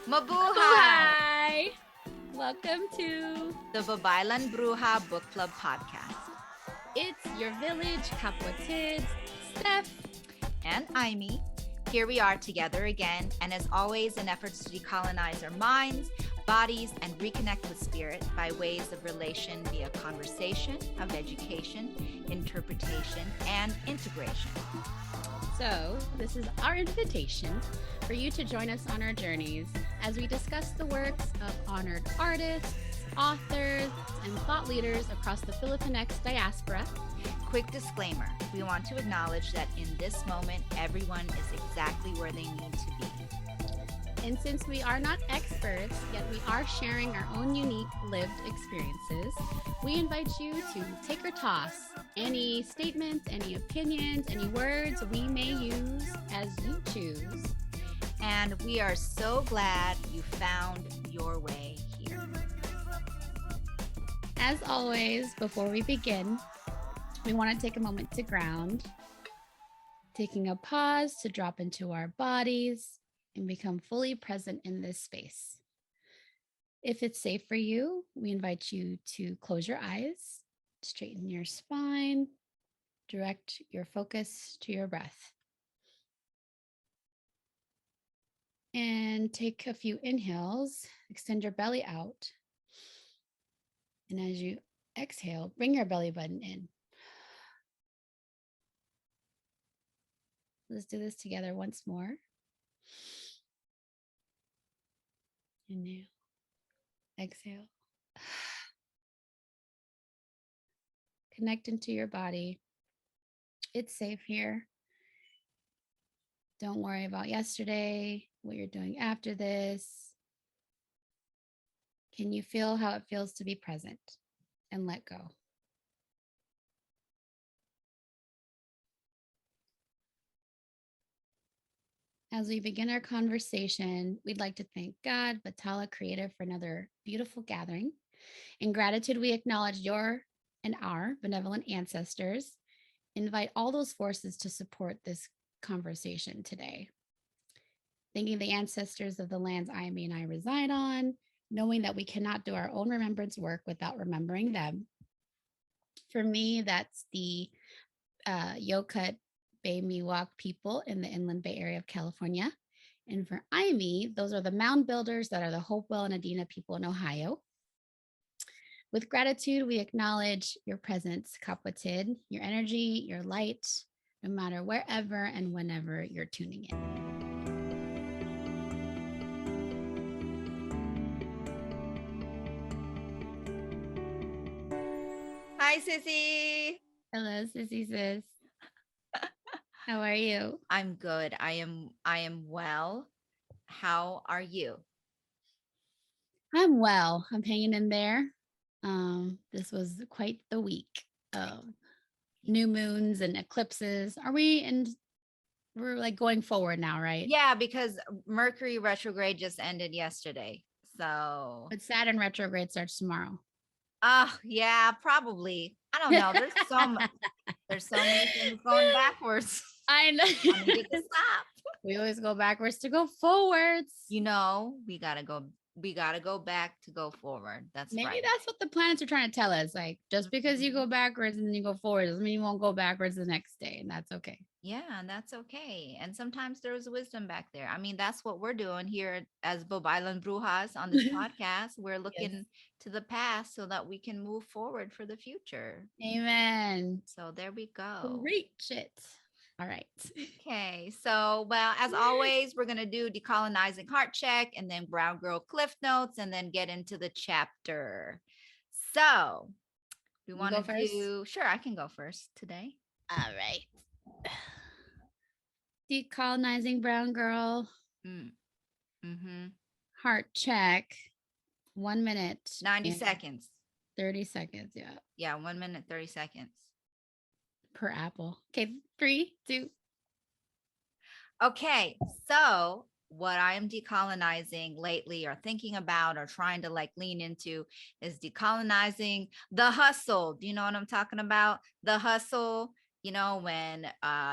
Mabuhay! Hi! Welcome to The Babaylan Bruja Book Club podcast. It's Your Village, Kapwa Kids, Steph. And Amy. Here we are together again, and as always, in efforts to decolonize our minds, bodies, and reconnect with spirit by ways of relation via conversation, of education, interpretation, and integration. So, this is our invitation for you to join us on our journeys as we discuss the works of honored artists, authors, and thought leaders across the Filipinx diaspora. Quick disclaimer, we want to acknowledge that in this moment, everyone is exactly where they need to be. And since we are not experts, yet we are sharing our own unique lived experiences, we invite you to take or toss any statements, any opinions, any words we may use as you choose. And we are so glad you found your way here. As always, before we begin, we want to take a moment to ground, taking a pause to drop into our bodies and become fully present in this space. If it's safe for you, we invite you to close your eyes, straighten your spine, direct your focus to your breath. And take a few inhales, extend your belly out. And as you exhale, bring your belly button in. Let's do this together once more. Inhale, exhale. Connect into your body. It's safe here. Don't worry about yesterday, what you're doing after this. Can you feel how it feels to be present and let go? As we begin our conversation, we'd like to thank God, Batala Creator, for another beautiful gathering. In gratitude, we acknowledge your and our benevolent ancestors. Invite all those forces to support this conversation today. Thanking the ancestors of the lands Amy and I reside on, knowing that we cannot do our own remembrance work without remembering them. For me, that's the Yokut Bay Miwok people in the Inland Bay Area of California. And for Amy, those are the mound builders that are the Hopewell and Adena people in Ohio. With gratitude, we acknowledge your presence, Kapwatid, your energy, your light, no matter wherever and whenever you're tuning in. Hi, Sissy. Hello, Sissy sis. How are you? I'm good. I am well. How are you? I'm well. I'm hanging in there. This was quite the week. New moons and eclipses. We're like going forward now, right? Yeah, because Mercury retrograde just ended yesterday. So But Saturn retrograde starts tomorrow. Yeah, probably. I don't know. There's so many things going backwards. I know. I needed to stop. We always go backwards to go forwards. We gotta go back to go forward. That's Maybe right. that's what the planets are trying to tell us. Like, just because you go backwards and then you go forward doesn't mean you won't go backwards the next day, and that's okay. Yeah, and that's okay. And sometimes there's wisdom back there. I mean, that's what we're doing here as Babaylan Brujas on this podcast. We're looking to the past so that we can move forward for the future. Amen. So there we go. Reach it. All right. Okay. So, well, as always, we're going to do decolonizing heart check and then brown girl cliff notes and then get into the chapter. So we want to do, sure, I can go first today. All right. Decolonizing brown girl. Heart check. 1 minute. 90 seconds. 30 seconds. Yeah. Yeah. 1 minute, 30 seconds. Per apple. Okay. 3, 2. Okay. So what I am decolonizing lately or thinking about or trying to like lean into is decolonizing the hustle. Do you know what I'm talking about? The hustle, when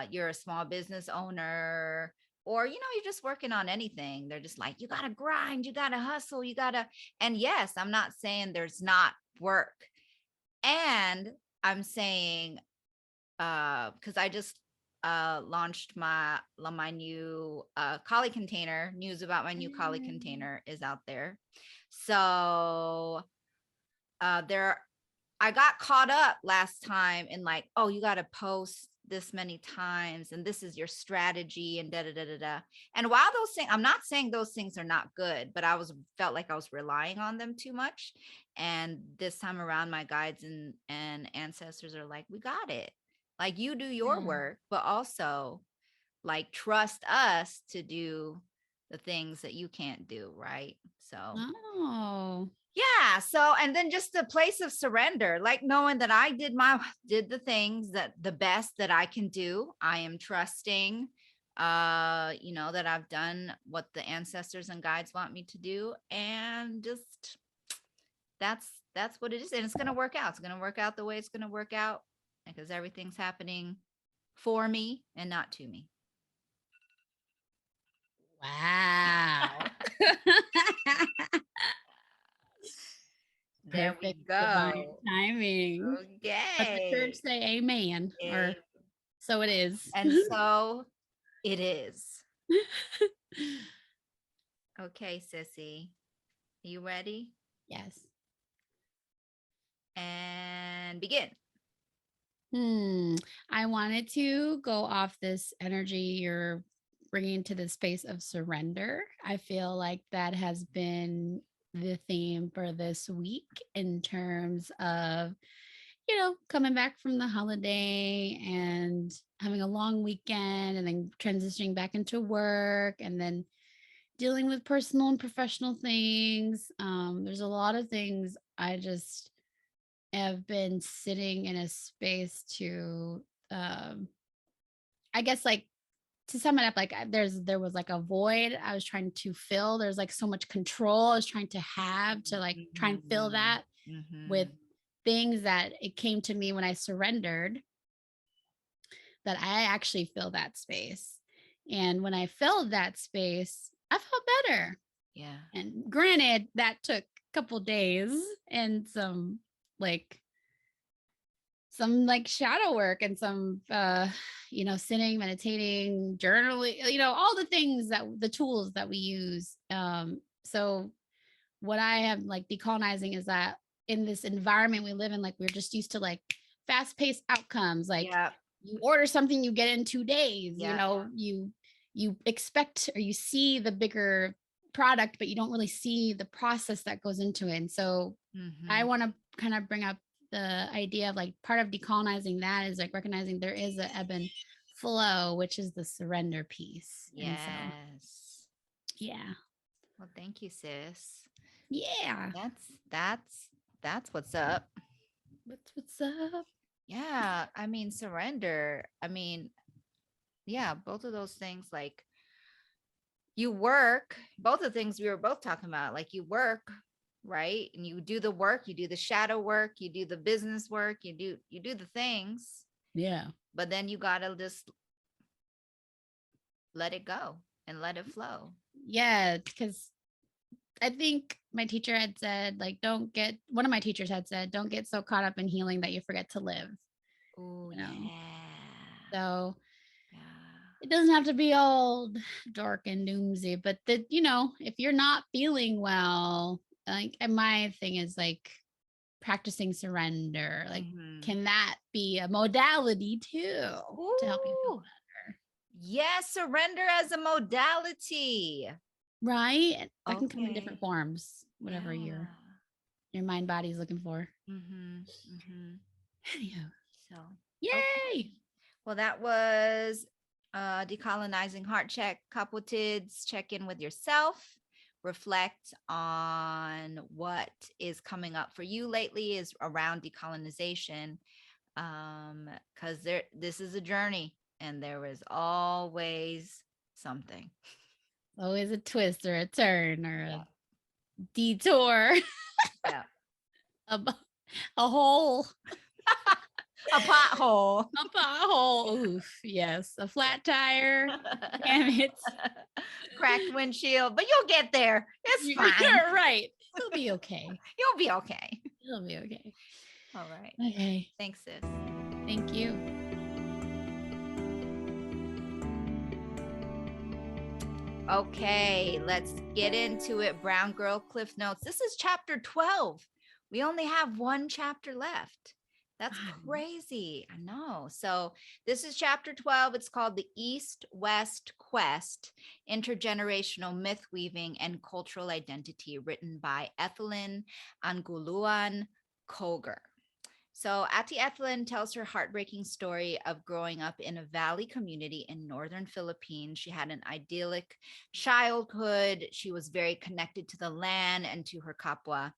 you're a small business owner, or you're just working on anything, they're just like, you got to grind, you got to hustle, you got to. And yes, I'm not saying there's not work. And I'm saying, because I just launched my new collie container. News about my new collie container is out there. So there, I got caught up last time in like, oh, you got to post this many times and this is your strategy and da da da da da. And while those things, I'm not saying those things are not good, but I felt like I was relying on them too much. And this time around, my guides and ancestors are like, we got it. Like, you do your work, but also like trust us to do the things that you can't do, right? So yeah. So, and then just the place of surrender, like knowing that I did the things that the best that I can do. I am trusting, that I've done what the ancestors and guides want me to do. And just that's what it is. And it's going to work out. It's going to work out the way it's going to work out, because everything's happening for me and not to me. Wow. There we Perfect go. divine timing. Okay. Let the church say amen. Or so it is. And so it is. Okay, sissy. You ready? Yes. And begin. I wanted to go off this energy you're bringing to the space of surrender. I feel like that has been the theme for this week in terms of, coming back from the holiday and having a long weekend and then transitioning back into work and then dealing with personal and professional things. There's a lot of things I just have been sitting in a space to, I guess, like, to sum it up, like there was like a void I was trying to fill. There's like so much control I was trying to have to like try and fill that with things that it came to me when I surrendered, that I actually fill that space. And when I filled that space, I felt better. Yeah. And granted, that took a couple days and some shadow work and some sitting, meditating, journaling, all the things the tools that we use. So what I am like decolonizing is that in this environment we live in, like, we're just used to like fast-paced outcomes. Like, you order something, you get it in 2 days. You expect, or you see the bigger product, but you don't really see the process that goes into it. And so I want to kind of bring up the idea of like part of decolonizing that is like recognizing there is an ebb and flow, which is the surrender piece. Yes. Yeah. Well, thank you, sis. Yeah. That's what's up. What's up? Yeah. I mean, surrender. I mean, yeah, both of those things, like, you work, both of the things we were both talking about, like, you work, right? And you do the work, you do the shadow work, you do the business work, you do the things. Yeah. But then you gotta just let it go and let it flow. Yeah, because I think my teacher had said, like, one of my teachers had said, don't get so caught up in healing that you forget to live. Oh, yeah. So it doesn't have to be all dark and doomsy, but if you're not feeling well, like, and my thing is like practicing surrender, like, can that be a modality too to help you feel better? Yes, surrender as a modality. Right? That can come in different forms, whatever your mind body is looking for. Anyhow, so yay! Okay. Well, that was decolonizing heart check, kapwa-tids. Check in with yourself. Reflect on what is coming up for you lately is around decolonization, because this is a journey and there is always something. Always a twist or a turn or a detour. Yeah. a hole. A pothole. A pothole. Oof. Yes. A flat tire. Damn it. Cracked windshield, but you'll get there. It's fine. You're right. It'll be okay. You'll be okay. It'll be okay. All right. Okay. Thanks, sis. Thank you. Okay, let's get into it. Brown Girl Cliff Notes. This is chapter 12. We only have one chapter left. That's crazy. I know. So this is chapter 12. It's called The East-West Quest, Intergenerational Myth Weaving and Cultural Identity, written by Ethelyn Anguluan Koger. So Ate Ethelyn tells her heartbreaking story of growing up in a valley community in Northern Philippines. She had an idyllic childhood. She was very connected to the land and to her kapwa.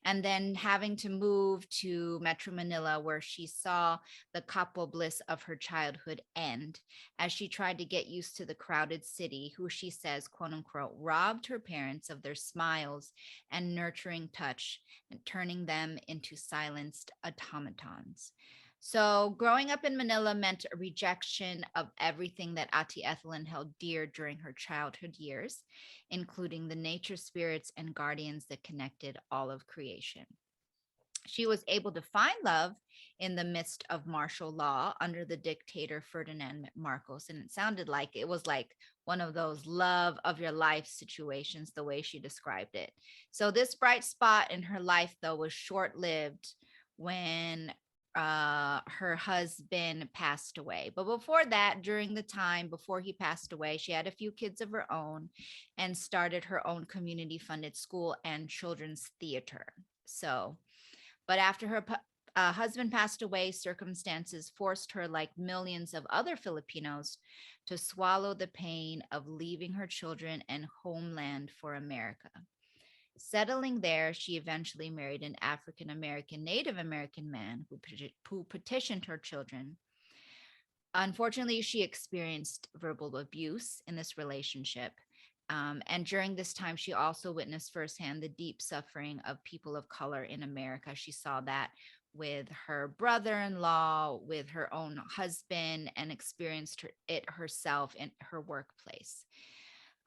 And then having to move to Metro Manila, where she saw the kapwa bliss of her childhood end as she tried to get used to the crowded city, who she says, quote unquote, robbed her parents of their smiles and nurturing touch and turning them into silenced automatons. So growing up in Manila meant a rejection of everything that Ate Ethelyn held dear during her childhood years, including the nature spirits and guardians that connected all of creation. She was able to find love in the midst of martial law under the dictator Ferdinand Marcos. And it sounded like it was like one of those love of your life situations, the way she described it. So this bright spot in her life, though, was short-lived when her husband passed away. But before that, during the time before he passed away, she had a few kids of her own and started her own community-funded school and children's theater. So, but after her husband passed away, circumstances forced her, like millions of other Filipinos, to swallow the pain of leaving her children and homeland for America. Settling there, she eventually married an African American Native American man who petitioned her children. Unfortunately, she experienced verbal abuse in this relationship. And during this time, she also witnessed firsthand the deep suffering of people of color in America. She saw that with her brother-in-law, with her own husband, and experienced it herself in her workplace.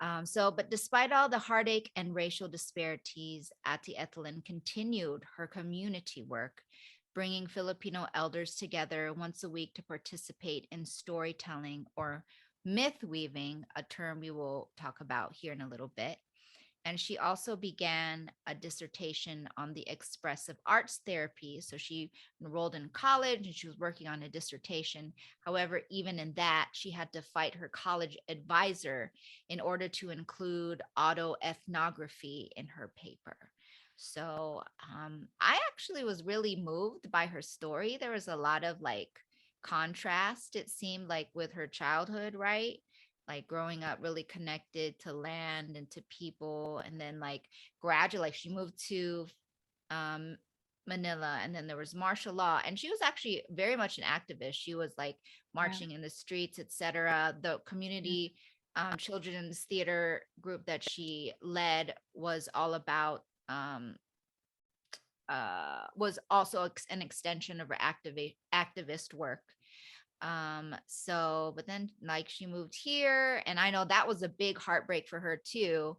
But despite all the heartache and racial disparities, Ate Ethelyn continued her community work, bringing Filipino elders together once a week to participate in storytelling or myth weaving, a term we will talk about here in a little bit. And she also began a dissertation on the expressive arts therapy. So she enrolled in college and she was working on a dissertation. However, even in that, she had to fight her college advisor in order to include autoethnography in her paper. So I actually was really moved by her story. There was a lot of like contrast, it seemed like, with her childhood, right? Like growing up really connected to land and to people, and then like gradually, like she moved to Manila, and then there was martial law, and she was actually very much an activist. She was like marching in the streets, etc. The community children's theater group that she led was all about was also an extension of her activist work. But then like she moved here, and I know that was a big heartbreak for her too.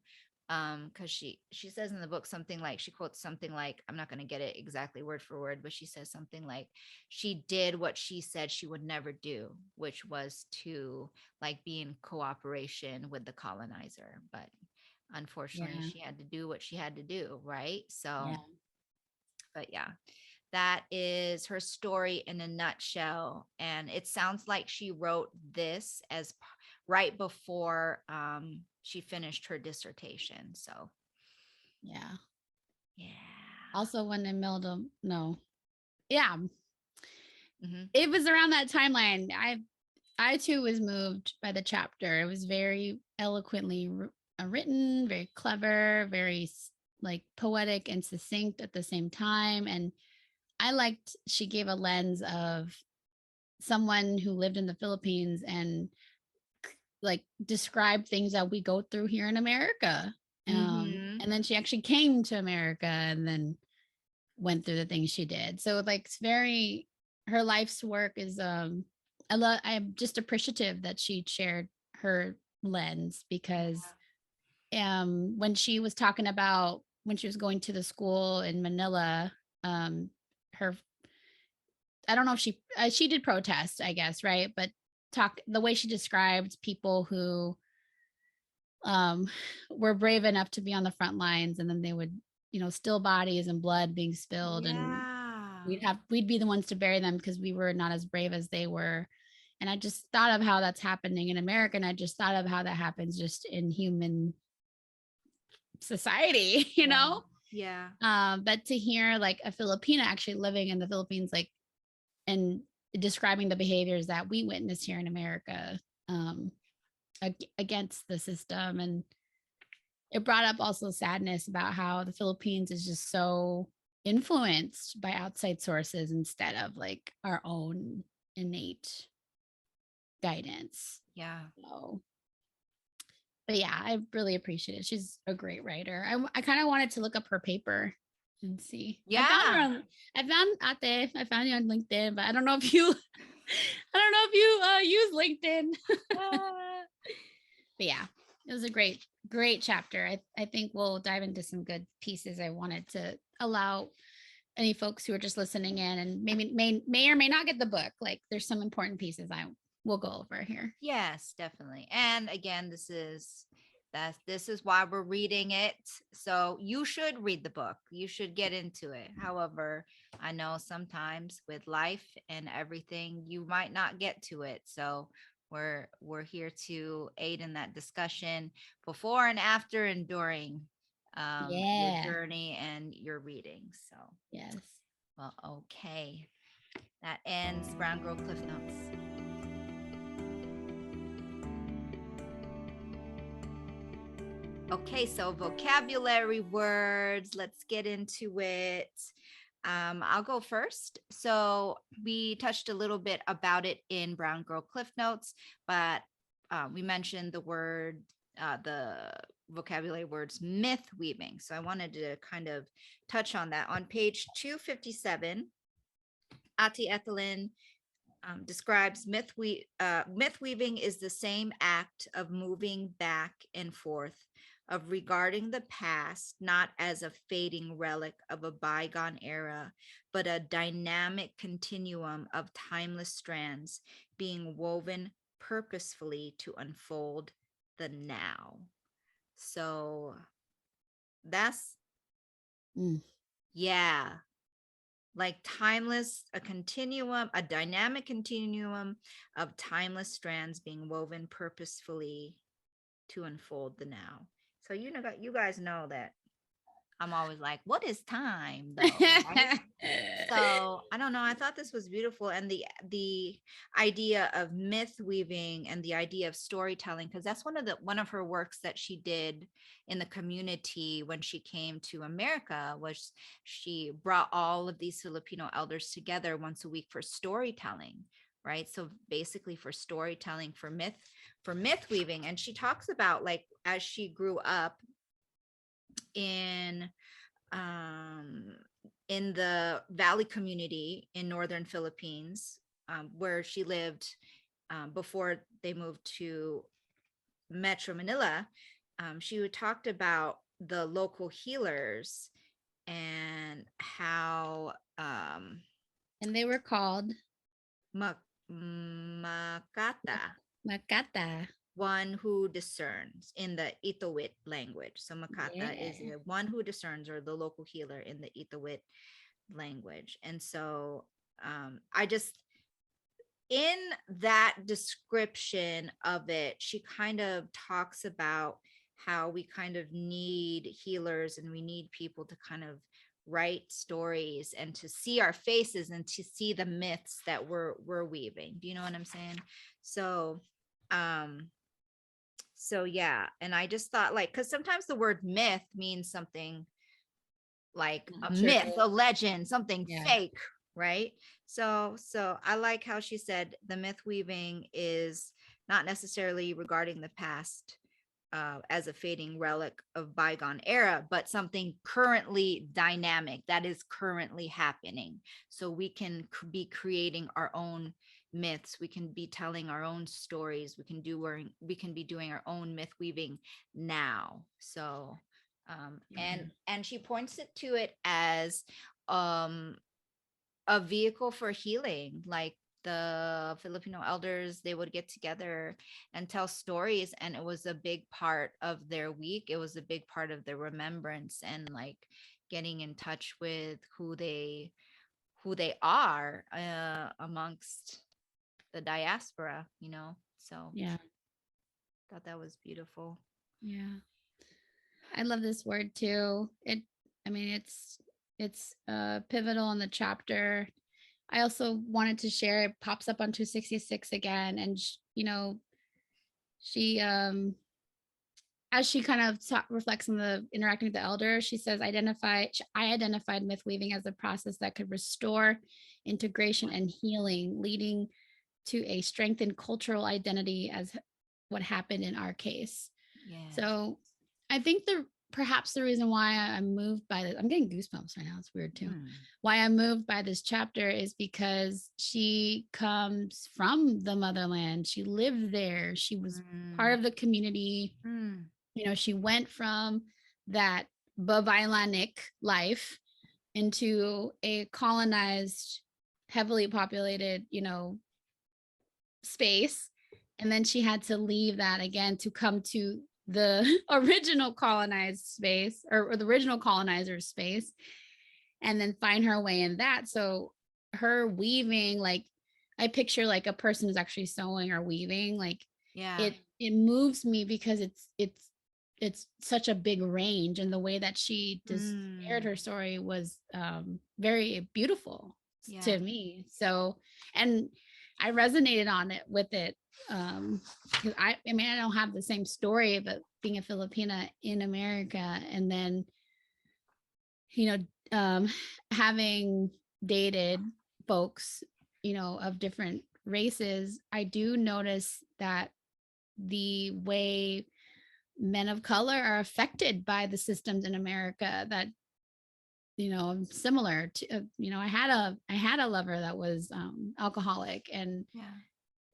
Because she says in the book something like, she quotes something like, I'm not going to get it exactly word for word, but she says something like she did what she said she would never do, which was to like be in cooperation with the colonizer. But unfortunately, she had to do what she had to do, right? So but yeah, that is her story in a nutshell. And it sounds like she wrote this as right before she finished her dissertation. So yeah. Also, when Imelda, it was around that timeline. I too was moved by the chapter. It was very eloquently written, very clever, very like poetic and succinct at the same time. And I liked, she gave a lens of someone who lived in the Philippines and like described things that we go through here in America. And then she actually came to America and then went through the things she did. So like it's very, her life's work is I'm just appreciative that she shared her lens, because when she was talking about when she was going to the school in Manila, her, I don't know if she did protest, I guess, right? But the way she described people who were brave enough to be on the front lines, and then they would, still bodies and blood being spilled, and we'd be the ones to bury them because we were not as brave as they were. And I just thought of how that's happening in America, and I just thought of how that happens just in human society, Yeah. But to hear like a Filipina actually living in the Philippines, like, and describing the behaviors that we witness here in America, against the system. And it brought up also sadness about how the Philippines is just so influenced by outside sources instead of like our own innate guidance. Yeah. So, but yeah, I really appreciate it. She's a great writer. I kind of wanted to look up her paper and see. Yeah. I found Ate. I found you on LinkedIn, but I don't know if you use LinkedIn. But yeah, it was a great chapter. I think we'll dive into some good pieces. I wanted to allow any folks who are just listening in and maybe may or may not get the book. Like, there's some important pieces I will go over here. Yes, definitely. And again, this is why we're reading it. So you should read the book. You should get into it. However, I know sometimes with life and everything, you might not get to it. So we're here to aid in that discussion before and after and during your journey and your reading. So yes. Well, okay. That ends Brown Girl Cliff Notes. Okay, so vocabulary words, let's get into it. I'll go first. So we touched a little bit about it in Brown Girl Cliff Notes, but we mentioned the vocabulary words myth weaving. So I wanted to kind of touch on that. On page 257, Ate Ethelyn describes myth weaving is the same act of moving back and forth, of regarding the past not as a fading relic of a bygone era, but a dynamic continuum of timeless strands being woven purposefully to unfold the now. So that's, yeah, like timeless, a dynamic continuum of timeless strands being woven purposefully to unfold the now. So you guys know that I'm always like, what is time though? Right? So I don't know. I thought this was beautiful, and the idea of myth weaving and the idea of storytelling, because that's one of her works that she did in the community when she came to America, was she brought all of these Filipino elders together once a week for storytelling, right? So basically for storytelling, for myth weaving. And she talks about, like, as she grew up in the Valley community in Northern Philippines, where she lived before they moved to Metro Manila. She talked about the local healers and how and they were called Makata, one who discerns, in the Itawit language. So Makata is the one who discerns, or the local healer in the Itawit language. And so I just, in that description of it, she kind of talks about how we kind of need healers and we need people to kind of write stories and to see our faces and to see the myths that we're weaving. Do you know what I'm saying? So yeah, and I just thought, like, because sometimes the word myth means something like a myth, a legend, something fake, right? So I like how she said the myth weaving is not necessarily regarding the past, as a fading relic of bygone era, but something currently dynamic that is currently happening. So we can be creating our own myths. We can be telling our own stories. We can be doing our own myth weaving now. So, and she points it to it as um a vehicle for healing. Like the Filipino elders, they would get together and tell stories, and it was a big part of their week. It was a big part of their remembrance, and like getting in touch with who they are amongst the diaspora, So Yeah. thought that was beautiful. Yeah. I love this word too. I mean, it's pivotal in the chapter. I also wanted to share, it pops up on 266 again. And, she, as she kind of reflects on the interacting with the elder, she says, I identified myth weaving as a process that could restore integration and healing, leading to a strengthened cultural identity as what happened in our case. Yeah. So I think perhaps the reason why I'm moved by this, I'm getting goosebumps right now. It's weird too. Why I'm moved by this chapter is because she comes from the motherland. She lived there. She was part of the community. She went from that Babaylanic life into a colonized, heavily populated, space. And then she had to leave that again to come to the original colonized space, or the original colonizer's space, and then find her way in that. So her weaving, like I picture like a person who's actually sewing or weaving, like it moves me because it's such a big range, and the way that she just shared her story was very beautiful to me. So, and I resonated on it with it. Because I mean, I don't have the same story, but being a Filipina in America, and then, having dated folks, of different races, I do notice that the way men of color are affected by the systems in America that, similar to, I had a lover that was alcoholic, and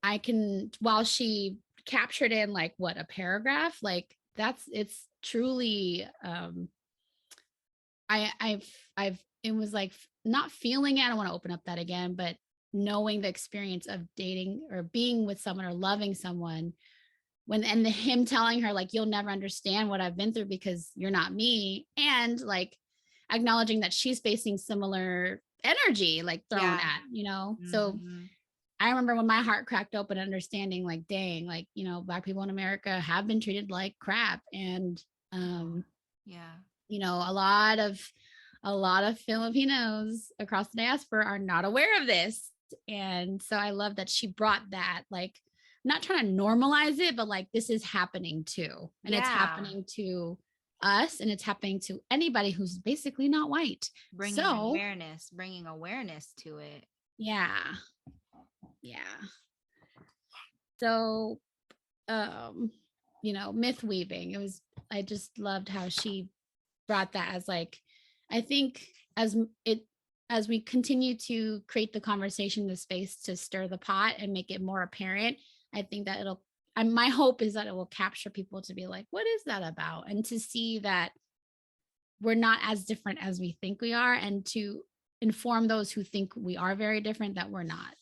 I can, while she captured in like what, a paragraph, like it's truly, it was like not feeling it. I don't want to open up that again, but knowing the experience of dating or being with someone or loving someone him telling her like, you'll never understand what I've been through because you're not me. And like acknowledging that she's facing similar energy, like thrown at, so I remember when my heart cracked open, understanding like, dang, like, Black people in America have been treated like crap. And, a lot of Filipinos across the diaspora are not aware of this. And so I love that she brought that, like, not trying to normalize it, but like, this is happening too. And it's happening to us, and it's happening to anybody who's basically not white. Bringing awareness to it. Yeah. So, myth weaving, I just loved how she brought that as like, I think as we continue to create the conversation, the space to stir the pot and make it more apparent, I think that my hope is that it will capture people to be like, what is that about? And to see that we're not as different as we think we are, and to inform those who think we are very different that we're not,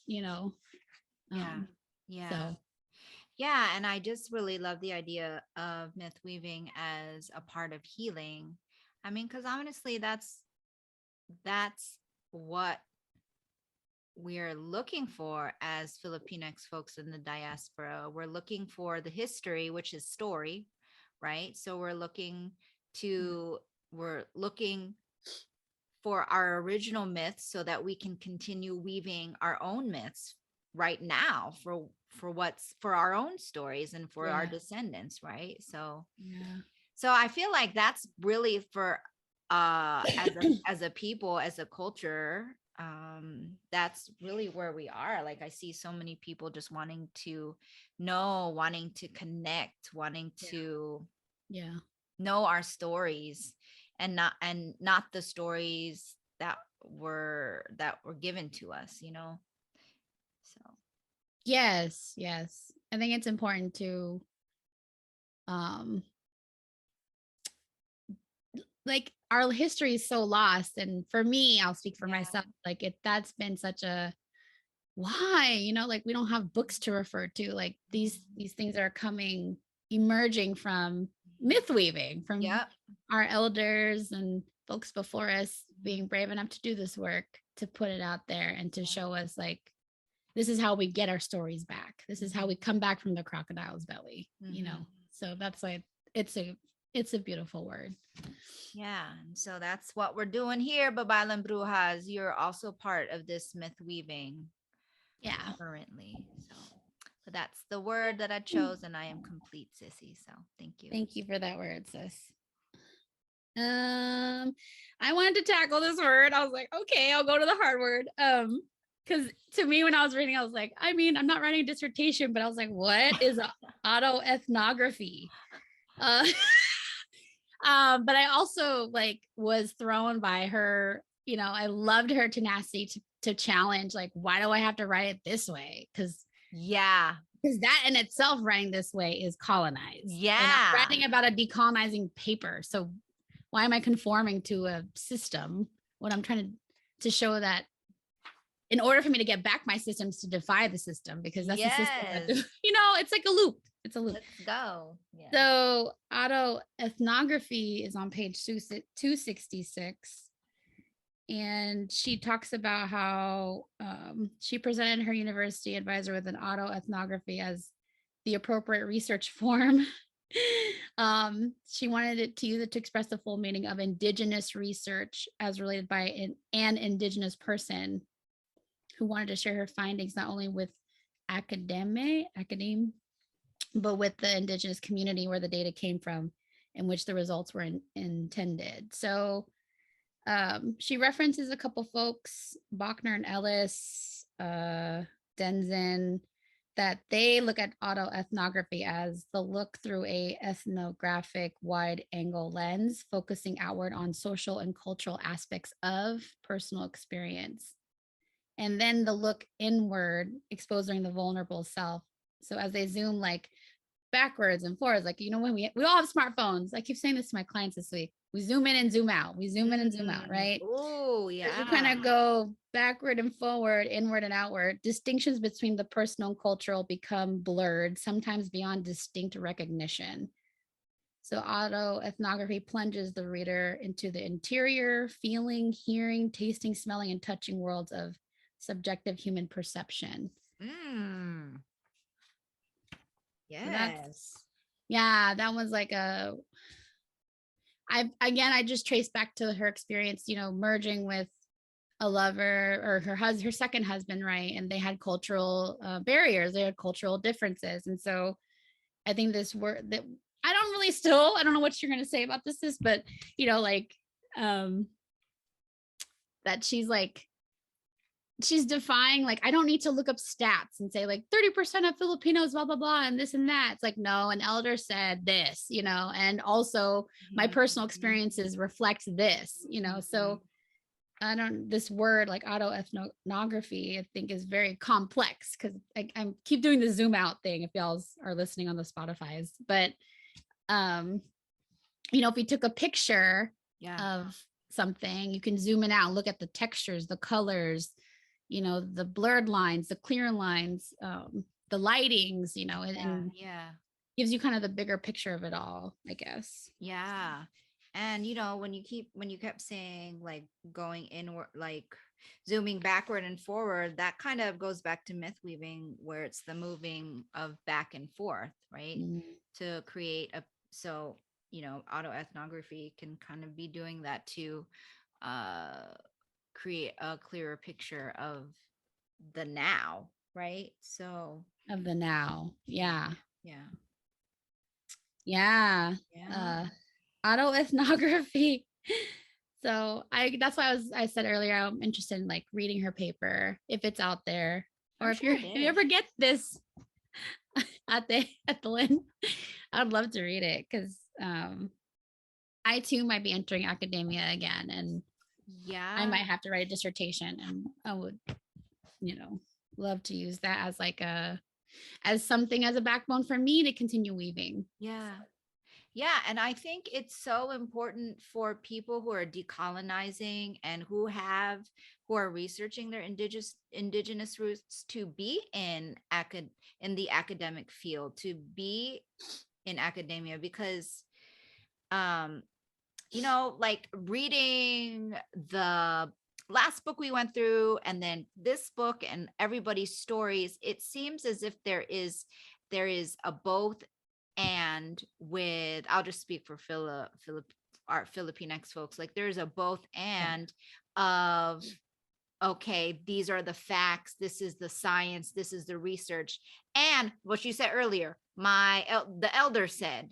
And I just really love the idea of myth weaving as a part of healing. I mean, because honestly, that's what we're looking for as Filipinx folks in the diaspora. We're looking for the history, which is story, right? So we're looking for our original myths so that we can continue weaving our own myths right now for our own stories and for our descendants, right? So I feel like that's really for as a people, as a culture, that's really where we are. Like, I see so many people just wanting to know, wanting to connect, wanting to Yeah. know our stories, and not the stories that were given to us, so Yes. Yes. I think it's important to, um, like our history is so lost. And for me, I'll speak for yeah. myself. Like that's been such a, why, like we don't have books to refer to. Like these things are coming, emerging from myth weaving, from Yep. our elders and folks before us being brave enough to do this work, to put it out there and to show us like, this is how we get our stories back. This is how we come back from the crocodile's belly, So that's why it's a beautiful word. Yeah, and so that's what we're doing here, Babaylan Brujas. You're also part of this myth weaving Yeah. currently. So, but that's the word that I chose, and I am complete, sissy. So, thank you. Thank you for that word, sis. I wanted to tackle this word. I was like, okay, I'll go to the hard word. Because to me, when I was reading, I was like, I'm not writing a dissertation, but I was like, what is autoethnography? Uh, but I also like was thrown by her. I loved her tenacity to challenge. Like, why do I have to write it this way? Because that in itself, writing this way is colonized. Yeah. And I'm writing about a decolonizing paper. So why am I conforming to a system when I'm trying to show that in order for me to get back my systems, to defy the system, because that's the system that, it's like a loop. It's a loop. Let's go. Yeah. So autoethnography is on page 266. And she talks about how she presented her university advisor with an autoethnography as the appropriate research form. She wanted it to use it to express the full meaning of indigenous research as related by an indigenous person who wanted to share her findings not only with academe, but with the indigenous community where the data came from, in which the results were intended. So she references a couple folks, Bachner and Ellis, Denzin, that they look at autoethnography as the look through a ethnographic wide angle lens, focusing outward on social and cultural aspects of personal experience. And then the look inward, exposing the vulnerable self. So as they zoom like backwards and forwards, like, when we all have smartphones. I keep saying this to my clients this week. We zoom in and zoom out. We zoom in and zoom out, right? Oh, yeah. As you kind of go backward and forward, inward and outward, distinctions between the personal and cultural become blurred, sometimes beyond distinct recognition. So autoethnography plunges the reader into the interior, feeling, hearing, tasting, smelling, and touching worlds of subjective human perception. Yes. So that was like I just traced back to her experience, merging with a lover, or her second husband, right? And they had cultural barriers, they had cultural differences. And so I think this word that I don't know what you're going to say about this, but that she's defying, like, I don't need to look up stats and say like 30% of Filipinos, blah, blah, blah, and this and that. It's like, no, an elder said this, and also my personal experiences reflect this, so this word like autoethnography, I think is very complex, because I keep doing the zoom out thing if y'all are listening on the Spotify's, but if you took a picture of something, you can zoom in out, look at the textures, the colors, the blurred lines, the clear lines, the lightings, and gives you kind of the bigger picture of it all, I guess. Yeah. And when you kept saying like going inward, like zooming backward and forward, that kind of goes back to myth weaving, where it's the moving of back and forth, right? To create autoethnography can kind of be doing that to create a clearer picture of the now, right? So of the now. Yeah. Yeah. Autoethnography So that's why I said earlier, I'm interested in like reading her paper if it's out there. Or if sure if you ever get this Ate Ethelyn, I'd love to read it because I too might be entering academia again, and I might have to write a dissertation, and I would, love to use that as like as something as a backbone for me to continue weaving. Yeah, and I think it's so important for people who are decolonizing and who are researching their indigenous roots to be in the academic field, to be in academia, because like reading the last book we went through and then this book and everybody's stories, it seems as if there is a both and with, I'll just speak for our Filipinx folks, like there's a both and of, okay, these are the facts, this is the science, this is the research, and what you said earlier, the elder said,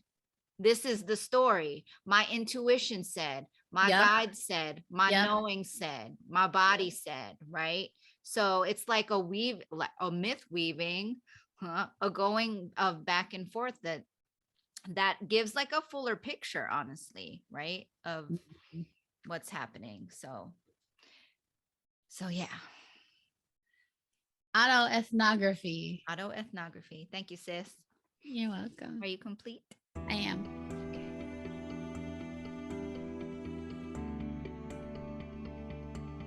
this is the story, my intuition said, my guide said, my knowing said, my body said, right? So it's like a myth weaving, a going of back and forth that gives like a fuller picture, honestly, right, of what's happening. So yeah. Autoethnography. Thank you, sis. You're welcome. Are you complete? I am.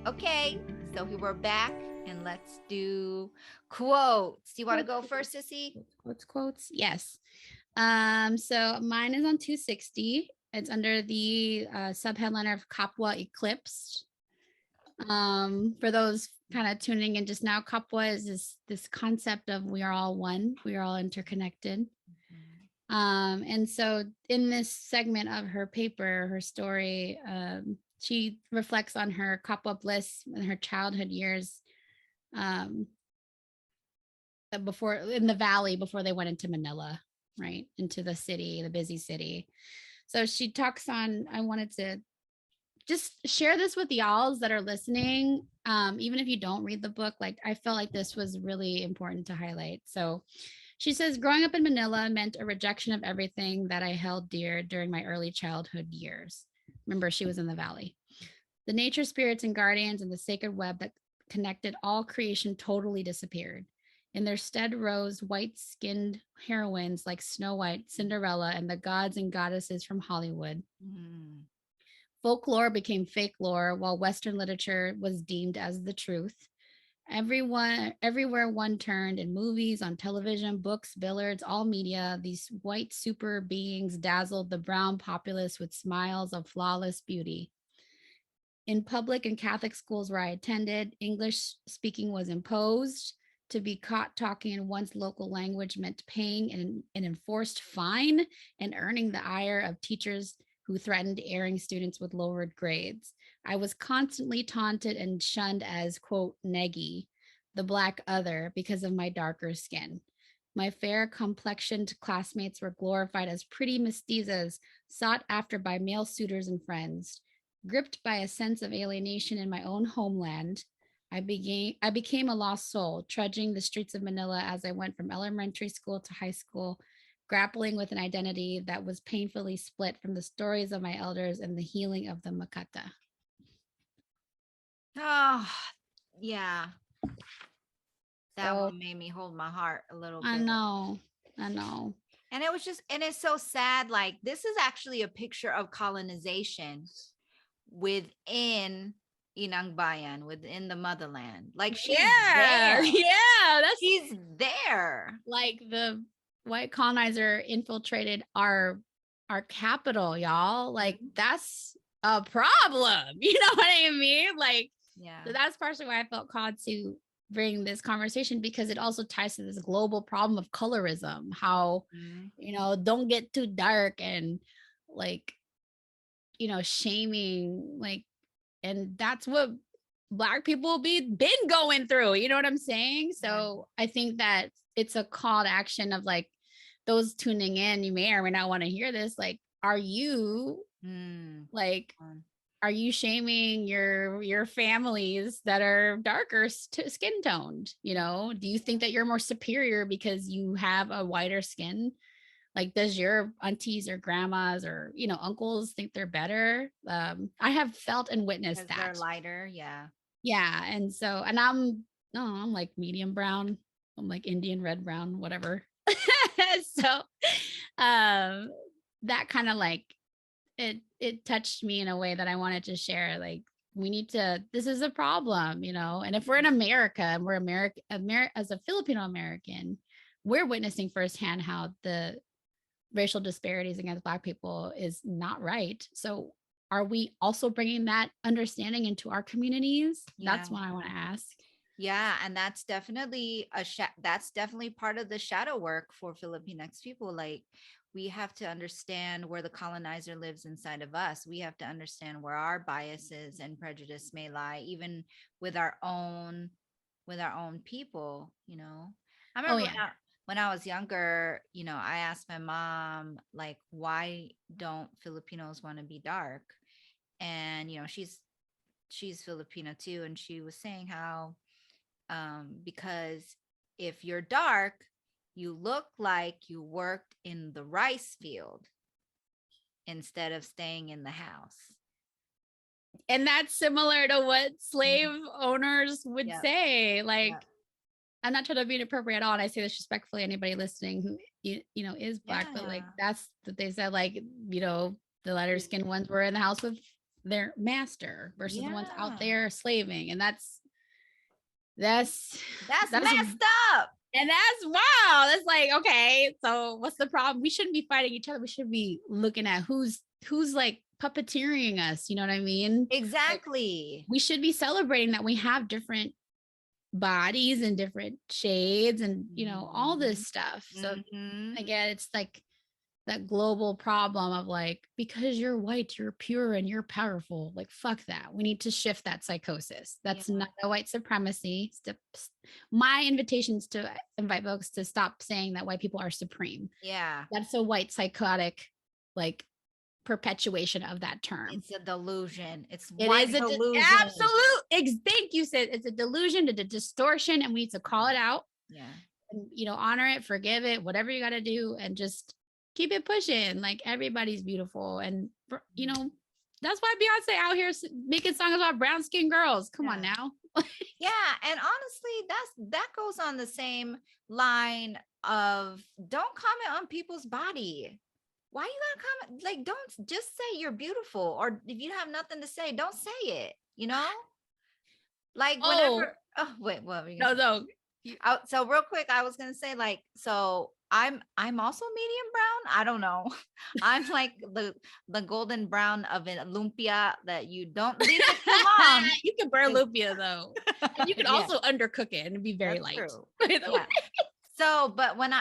Okay, so here we're back, and let's do quotes. Do you want to go first, Sissy? Quotes. Yes. So mine is on 260. It's under the subheadline of Kapwa Eclipsed. For those kind of tuning in just now, Kapwa is this concept of we are all one, we are all interconnected. And so in this segment of her paper, her story, she reflects on her kapwa bliss in her childhood years, before in the valley, before they went into Manila, right, into the city, the busy city. So she talks on, I wanted to just share this with y'all that are listening, even if you don't read the book. Like, I felt like this was really important to highlight. So she says, growing up in Manila meant a rejection of everything that I held dear during my early childhood years. Remember, she was in the valley. The nature spirits and guardians and the sacred web that connected all creation totally disappeared. In their stead rose white-skinned heroines like Snow White, Cinderella, and the gods and goddesses from Hollywood. Folklore became fake lore, while Western literature was deemed as the truth. Everywhere one turned, in movies, on television, books, billiards, all media, these white super beings dazzled the brown populace with smiles of flawless beauty. In public and Catholic schools where I attended, English speaking was imposed. To be caught talking in one's local language meant paying an enforced fine and earning the ire of teachers who threatened airing students with lowered grades. I was constantly taunted and shunned as, quote, neggy, the black other, because of my darker skin. My fair complexioned classmates were glorified as pretty mestizas, sought after by male suitors and friends. Gripped by a sense of alienation in my own homeland, I became a lost soul, trudging the streets of Manila as I went from elementary school to high school, grappling with an identity that was painfully split from the stories of my elders and the healing of the Makata. Oh, yeah. That one made me hold my heart a little bit. I know. And it's so sad. Like, this is actually a picture of colonization within Inang Bayan, within the motherland. Like, she's there. Yeah, she's there. Like, the white colonizer infiltrated our capital, y'all. Like, that's a problem. You know what I mean? Like, so that's partially why I felt called to bring this conversation, because it also ties to this global problem of colorism. How, don't get too dark, and like, shaming, like, and that's what Black people been going through. You know what I'm saying? So I think that it's a call to action of like those tuning in. You may or may not want to hear this. Like, are you are you shaming your families that are darker skin toned? Do you think that you're more superior because you have a whiter skin? Like, does your aunties or grandmas or uncles think they're better? I have felt and witnessed Because they're that. lighter. Yeah. Yeah, and so, and I'm like medium brown. I'm like Indian red brown, whatever. So, that kind of like it touched me in a way that I wanted to share. Like, this is a problem, and if we're in America and we're as a Filipino American, we're witnessing firsthand how the racial disparities against Black people is not right. So are we also bringing that understanding into our communities? Yeah. That's what I want to ask. Yeah, and that's definitely that's definitely part of the shadow work for Filipinx people. Like, we have to understand where the colonizer lives inside of us. We have to understand where our biases and prejudice may lie, even with our own people. I remember when I was younger, I asked my mom, like, why don't Filipinos want to be dark? And she's Filipino too, and she was saying how because if you're dark, you look like you worked in the rice field instead of staying in the house. And that's similar to what slave owners would say. Like, I'm not trying to be inappropriate at all, and I say this respectfully, anybody listening who is Black, but like, that's what they said. Like, the lighter skinned ones were in the house with their master versus the ones out there slaving, and that's messed up. And that's wow. That's like, okay, so what's the problem? We shouldn't be fighting each other. We should be looking at who's like puppeteering us. You know what I mean? Exactly. Like, we should be celebrating that we have different bodies and different shades and all this stuff. So again, it's like that global problem of like, because you're white, you're pure and you're powerful. Like, fuck that. We need to shift that psychosis. That's not a white supremacy. My invitation is to invite folks to stop saying that white people are supreme. Yeah. That's a white psychotic, like, perpetuation of that term. It's a delusion. It is a delusion. Absolute. Thank you, Sid. It's a delusion, a distortion, and we need to call it out. Yeah. And, honor it, forgive it, whatever you got to do, and just keep it pushing. Like, everybody's beautiful. And, that's why Beyonce out here making songs about brown skinned girls. Come on now. Yeah. And honestly, that goes on the same line of don't comment on people's body. Why you gotta comment? Like, don't just say you're beautiful, or if you have nothing to say, don't say it. Like, whenever. Oh wait, what were you gonna say? No. So real quick, I was gonna say, like, so I'm also medium brown. I don't know. I'm like the golden brown of an lumpia that you don't leave it too long. You can burn lumpia though, and you can also undercook it and be very light. So, but when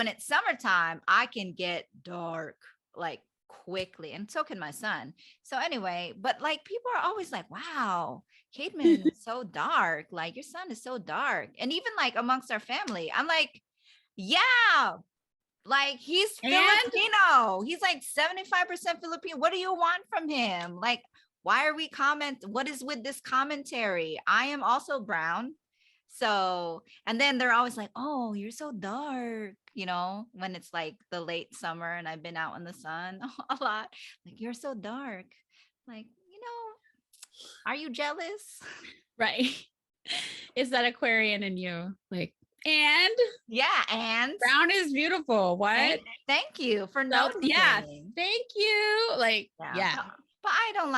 it's summertime, I can get dark like quickly, and so can my son. So anyway, but like, people are always like, wow, Cademan is so dark. Like, your son is so dark. And even like amongst our family, I'm like, yeah, like, he's Filipino. He's like 75% Filipino. What do you want from him? Like, why are we what is with this commentary? I am also brown. So, and then they're always like, oh, you're so dark, when it's like the late summer and I've been out in the sun a lot. Like, you're so dark. Like, are you jealous? Right. It's that Aquarian in you. Like, and brown is beautiful. What? Thank you for noticing. Yeah. Thank you. Like, yeah. But I don't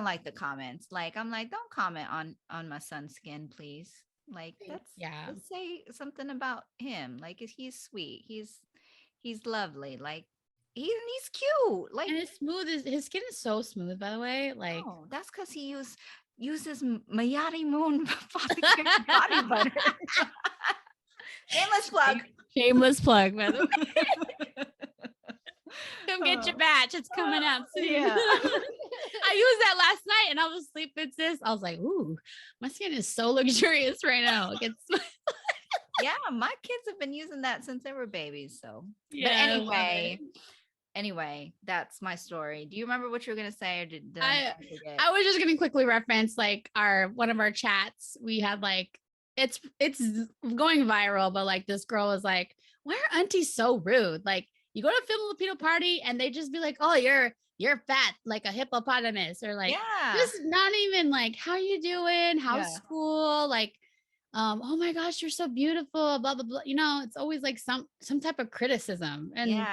like the comments. Like, I'm like, don't comment on my son's skin, please. Like, let's say something about him. Like, he's sweet. He's lovely. Like, he's cute. Like, and it's smooth. His skin is so smooth, by the way. Like, that's because he uses Mayari Moon body butter. Shameless plug, by the way. Come get your batch. It's coming out soon. Yeah. I used that last night and I was sleeping, sis. I was like, ooh, my skin is so luxurious right now. Yeah, my kids have been using that since they were babies. So, yeah, but anyway, Anyway, that's my story. Do you remember what you were gonna say, or did I forget? I was just gonna quickly reference like one of our chats. We had like it's going viral, but like this girl was like, "Why are aunties so rude? Like you go to a Filipino party and they just be like, oh, you're fat like a hippopotamus,' or like just not even like how you doing, how's school, like oh my gosh, you're so beautiful, blah blah blah. You know, it's always like some type of criticism. And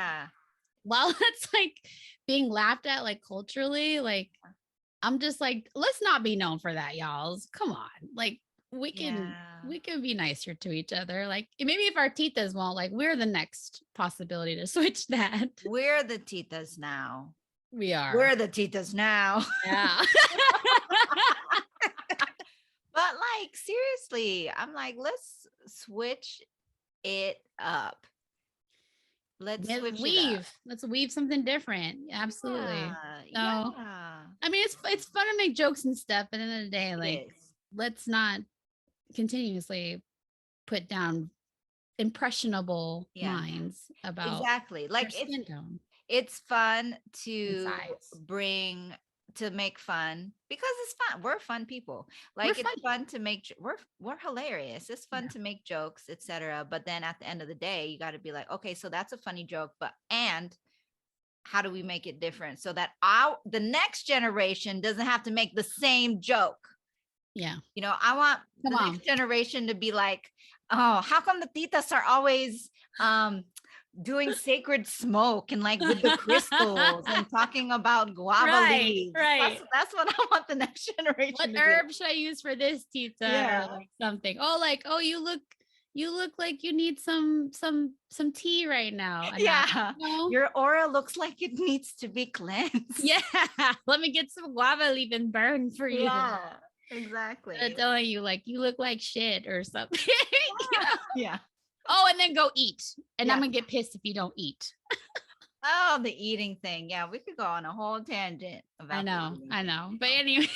while it's like being laughed at like culturally, like I'm just like, let's not be known for that, y'all. Come on. Like we can be nicer to each other. Like maybe if our titas won't, like we're the next possibility to switch that. We're the titas now. We are. We're the titas now. Yeah. But like seriously, I'm like, let's switch it up. Let's weave something different. Absolutely. I mean, it's fun to make jokes and stuff, but at the end of the day, like let's not continuously put down impressionable minds about like skin tone. It's fun to make fun because it's fun. We're fun people. Like it's fun to make. We're hilarious. It's fun to make jokes, etc. But then at the end of the day, you got to be like, okay, so that's a funny joke, but and how do we make it different so that the next generation doesn't have to make the same joke? Yeah. You know, I want the next generation to be like, oh, how come the titas are always doing sacred smoke and like with the crystals and talking about guava leaves. Right. That's what I want the next generation. What herb should I use for this tita? Or like something. Oh, like, oh, you look like you need some tea right now. Your aura looks like it needs to be cleansed. Yeah. Let me get some guava leaf and burn for you. Yeah, exactly. I'm telling you, like, you look like shit or something. Yeah. Oh, and then go eat. And I'm gonna get pissed if you don't eat. Oh, the eating thing. Yeah, we could go on a whole tangent about I know. But anyway,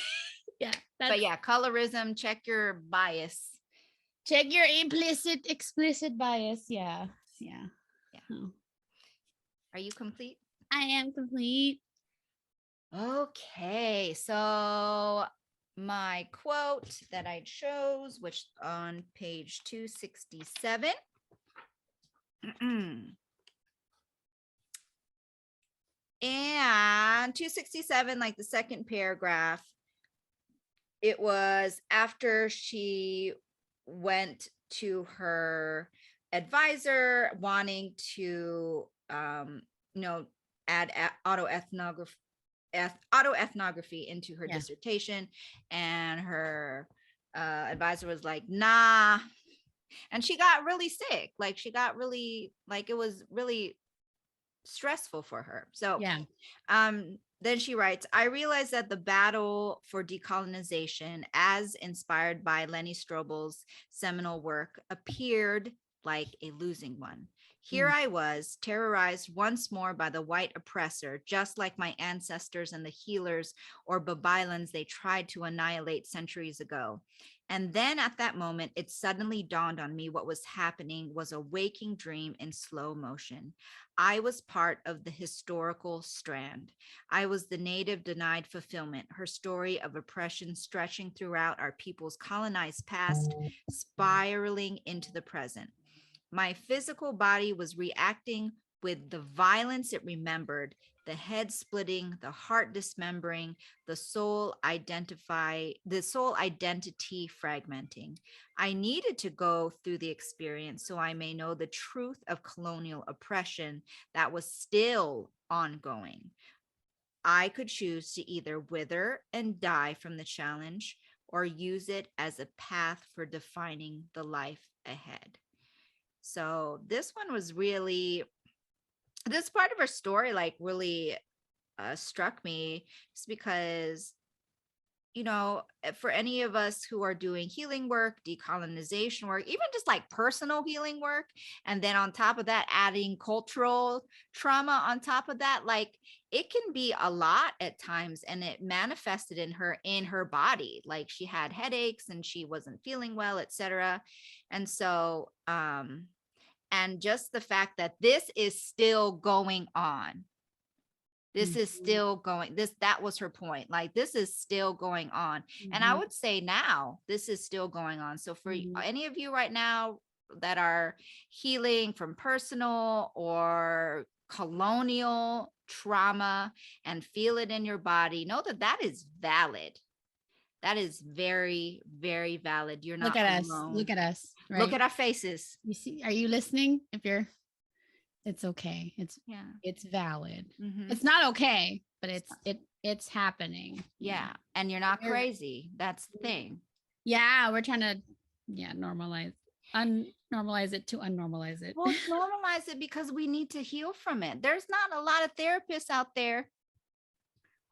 but colorism, check your bias. Check your explicit bias. Yeah. Oh. Are you complete? I am complete. Okay, so my quote that I chose, which on page 267. And 267, like the second paragraph, it was after she went to her advisor wanting to add autoethnography into her dissertation, and her advisor was like, nah, and she got really sick. Like she got really, like it was really stressful for her. So then she writes, I realized that the battle for decolonization, as inspired by Lenny Strobel's seminal work, appeared like a losing one. Here I was, terrorized once more by the white oppressor, just like my ancestors and the healers or Babaylans they tried to annihilate centuries ago. And then at that moment, it suddenly dawned on me what was happening was a waking dream in slow motion. I was part of the historical strand. I was the native denied fulfillment, her story of oppression stretching throughout our people's colonized past, spiraling into the present. My physical body was reacting with the violence it remembered, the head splitting, the heart dismembering, the soul identity fragmenting. I needed to go through the experience so I may know the truth of colonial oppression that was still ongoing. I could choose to either wither and die from the challenge or use it as a path for defining the life ahead. So this one was really, this part of her story like really struck me, just because, you know, for any of us who are doing healing work, decolonization work, even just like personal healing work, and then on top of that, adding cultural trauma on top of that, like it can be a lot at times. And it manifested in her body. Like she had headaches and she wasn't feeling well, etc. And so, and just the fact that this is still going on, This is still going, that was her point. Like, this is still going on. And I would say now this is still going on. So for any of you right now that are healing from personal or colonial trauma and feel it in your body, know that that is valid. That is very, very valid. You're not alone. Look at us. Right? Look at our faces. You see, are you listening? It's okay. It's valid. It's not okay, but it's happening. Yeah. And you're not crazy. That's the thing. Yeah. We're trying to, unnormalize it to unnormalize it. Well, normalize it because we need to heal from it. There's not a lot of therapists out there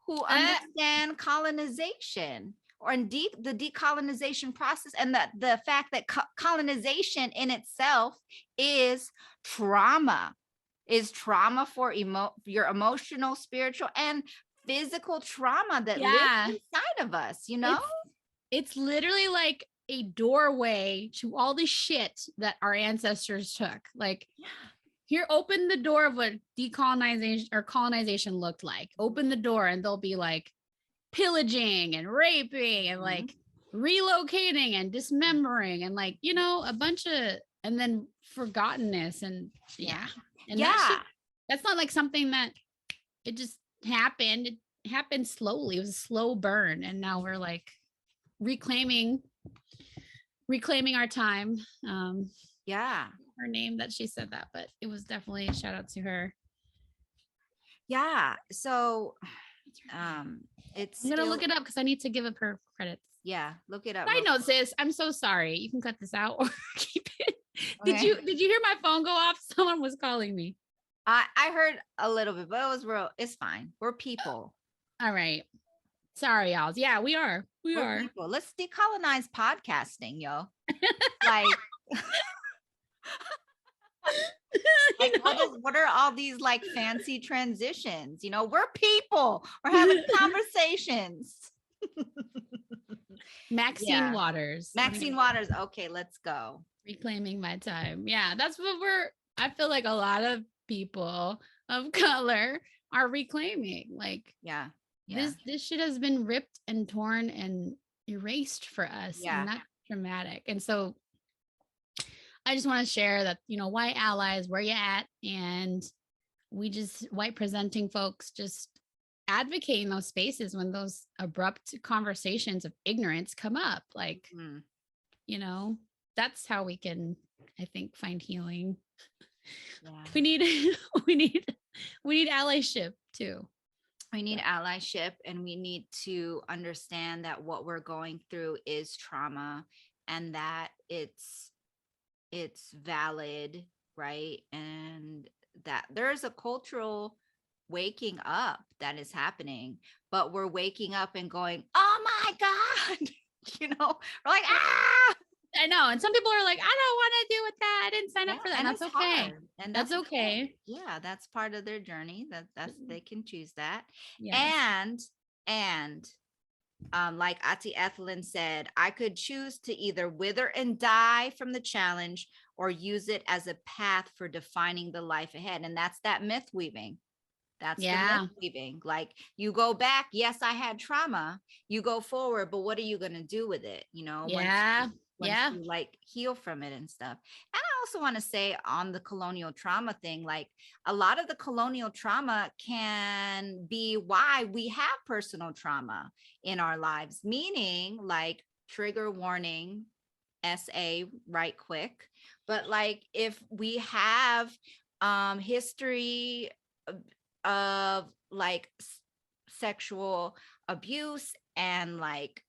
who understand colonization or indeed the decolonization process, and the fact that colonization in itself is trauma for your emotional, spiritual, and physical trauma that lives inside of us, It's literally like a doorway to all the shit that our ancestors took. Like, here, open the door of what decolonization or colonization looked like. Open the door and they'll be like pillaging and raping and like relocating and dismembering and like, a bunch of, and then forgottenness and and that's not like something that it just happened. It happened slowly. It was a slow burn. And now we're like reclaiming our time. Her name that she said that, but it was definitely a shout out to her. So I'm gonna look it up because I need to give up her credits. Look it up. I know, sis, I'm so sorry. You can cut this out or keep it. Okay. Did you hear my phone go off? Someone was calling me. I heard a little bit, but it was real. It's fine. We're people. All right. Sorry, y'all. Yeah, we are. We're people. Let's decolonize podcasting, yo. Like, what are all these like fancy transitions? We're people. We're having conversations. Maxine Waters. Okay, let's go. Reclaiming my time. Yeah, that's what I feel like a lot of people of color are reclaiming. Like, this shit has been ripped and torn and erased for us. And that's traumatic. And so I just want to share that, white allies, where you at? And we just, white presenting folks, just advocating those spaces when those abrupt conversations of ignorance come up. Like, that's how we can, I think, find healing. We need allyship too. We need allyship, and we need to understand that what we're going through is trauma and that it's valid, right? And that there's a cultural waking up that is happening, but we're waking up and going, oh my God, we're like, I know. And some people are like, I don't want to deal with that. I didn't sign up for that. And that's okay. Hard. And that's okay. Yeah, that's part of their journey. That's they can choose that. Yes. And like Ate Ethelyn said, I could choose to either wither and die from the challenge or use it as a path for defining the life ahead. And that's that myth weaving. That's the myth weaving. Like, you go back. Yes, I had trauma. You go forward, but what are you going to do with it? Once you like heal from it and stuff. And I also want to say on the colonial trauma thing, like, a lot of the colonial trauma can be why we have personal trauma in our lives, meaning, like, trigger warning, SA right quick. But like, if we have history of like sexual abuse and like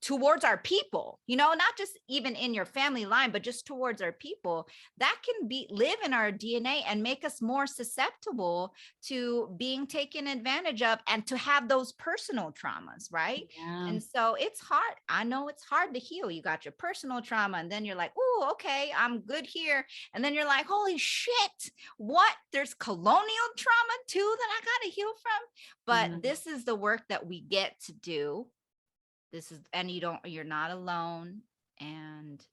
towards our people, not just even in your family line, but just towards our people, that can live in our DNA and make us more susceptible to being taken advantage of and to have those personal traumas, right? And so it's hard. I know it's hard to heal. You got your personal trauma and then you're like, oh, okay, I'm good here. And then you're like, holy shit, what? There's colonial trauma too that I got to heal from. But this is the work that we get to do. And you're not alone. And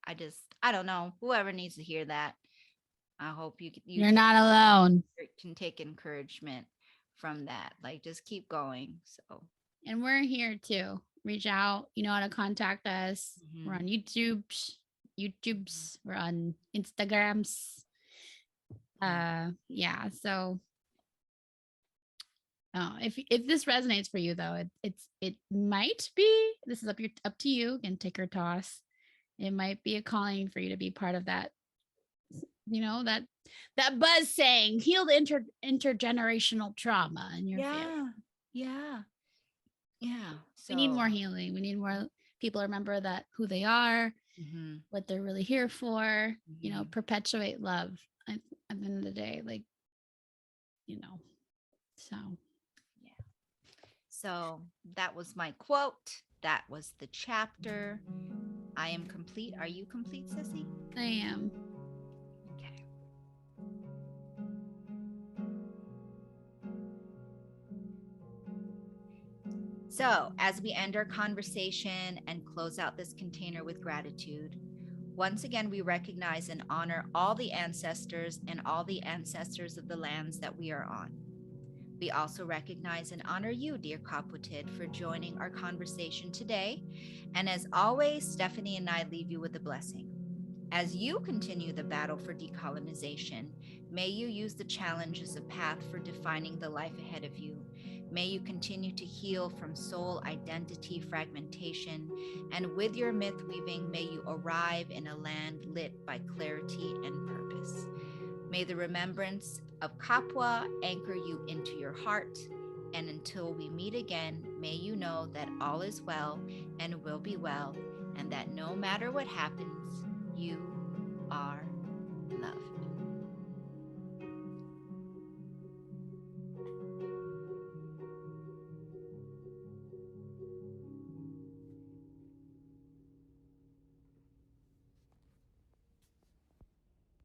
I don't know, whoever needs to hear that. I hope you You're not alone. can take encouragement from that. Like, just keep going. So, and we're here too. Reach out. You know how to contact us. We're on YouTube's. We're on Instagrams. Yeah. So, if this resonates for you though, it might be. This is up to you. And take or toss. It might be a calling for you to be part of that. You know that buzz saying healed intergenerational trauma in your family. Yeah. So we need more healing. We need more people to remember that who they are, what they're really here for. You know, perpetuate love. At the end of the day, like, you know. So yeah. So that was my quote. That was the chapter. I am complete. Are you complete, Sissy? I am. Okay. So, as we end our conversation and close out this container with gratitude, once again, we recognize and honor all the ancestors and all the ancestors of the lands that we are on. We also recognize and honor you, dear Kapwatid, for joining our conversation today. And as always, Stephanie and I leave you with a blessing. As you continue the battle for decolonization, may you use the challenge as a path for defining the life ahead of you. May you continue to heal from soul identity fragmentation, and with your myth weaving, may you arrive in a land lit by clarity and purpose. May the remembrance of Kapwa anchor you into your heart, and until we meet again, may you know that all is well and will be well, and that no matter what happens, you are loved.